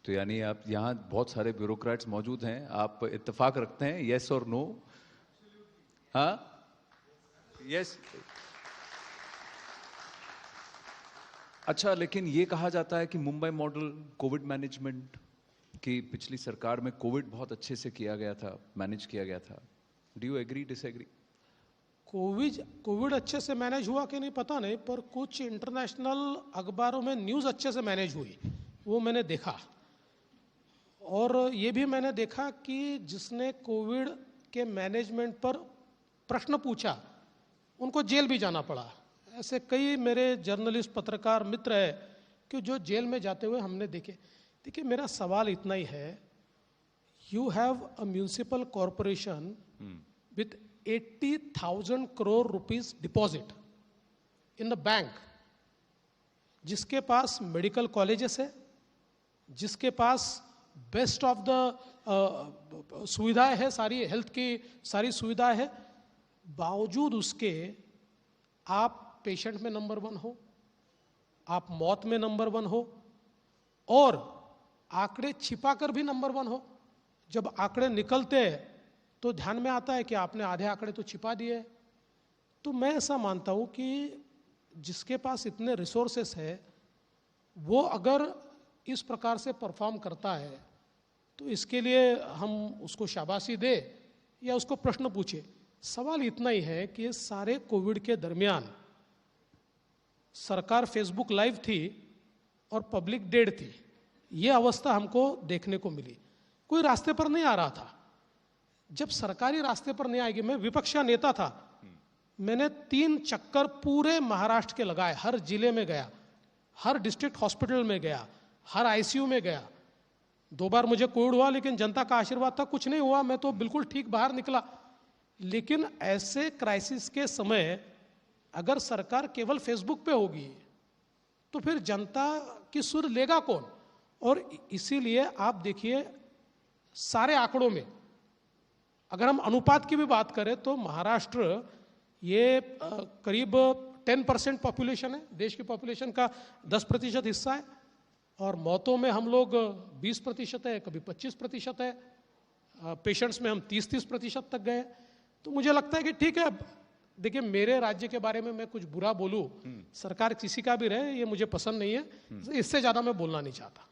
तो यानी आप यहाँ बहुत सारे ब्यूरोक्रेट्स मौजूद हैं, आप इत्तेफाक रखते हैं, यस और नो? हाँ, यस। अच्छा, लेकिन ये कहा जाता है कि मुंबई मॉडल कोविड मैनेजमेंट की पिछली सरकार में कोविड बहुत अच्छे से किया गया था, मैनेज किया गया था। Do you agree, disagree? Covid अच्छे से मैनेज हुआ कि नहीं पता नहीं, पर कुछ इंटरनेशनल अखबारों में न्यूज़ अच्छे से मैनेज हुई, वो मैंने देखा। और ये भी मैंने देखा कि जिसने कोविड के मैनेजमेंट पर प्रश्न पूछा उनको जेल भी जाना पड़ा। ऐसे कई मेरे जर्नलिस्ट पत्रकार मित्र हैं कि जो जेल में जाते हुए हमने देखे। देखिए, मेरा सवाल इतना ही है, you have a municipal corporation with 80,000 crore rupees deposit in the bank, जिसके पास मेडिकल कॉलेजेस है, जिसके पास बेस्ट ऑफ द सुविधाएं है, सारी हेल्थ की सारी सुविधाएं है, बावजूद उसके आप पेशेंट में नंबर 1 हो, आप मौत में नंबर 1 हो, और आंकड़े छिपाकर भी नंबर 1 हो। जब आंकड़े निकलते हैं तो ध्यान में आता है कि आपने आधे आंकड़े तो छिपा दिए। तो मैं ऐसा मानता हूं कि जिसके पास इतने रिसोर्सेस है, वो अगर इस प्रकार से परफॉर्म करता है तो इसके लिए हम उसको शाबाशी दे या उसको प्रश्न पूछे। सवाल इतना ही है कि सारे कोविड के दरमियान सरकार फेसबुक लाइव थी और पब्लिक डेड थी। ये अवस्था हमको देखने को मिली। कोई रास्ते पर नहीं आ रहा था। जब सरकारी रास्ते पर नहीं आएगी, मैं विपक्ष का नेता था, मैंने 3 चक्कर पूरे महाराष्ट्र के लगाए, हर जिले में गया, हर डिस्ट्रिक्ट हॉस्पिटल में गया, हर आईसीयू में गया। 2 बार मुझे कोविड हुआ, लेकिन जनता का आशीर्वाद था, कुछ नहीं हुआ, मैं तो बिल्कुल ठीक बाहर निकला। लेकिन ऐसे क्राइसिस के समय अगर सरकार केवल फेसबुक पे होगी तो फिर जनता की सुर लेगा कौन? और इसीलिए आप देखिए, सारे आंकड़ों में अगर हम अनुपात की भी बात करें तो महाराष्ट्र ये करीब 10% पॉपुलेशन है, देश की पॉपुलेशन का 10% हिस्सा है, और मौतों में हम लोग 20% है, कभी 25% है, पेशेंट्स में हम 30% तक गए। तो मुझे लगता है कि ठीक है, देखिए, मेरे राज्य के बारे में मैं कुछ बुरा बोलूं, सरकार किसी का भी रहे, ये मुझे पसंद नहीं है, इससे ज्यादा मैं बोलना नहीं चाहता।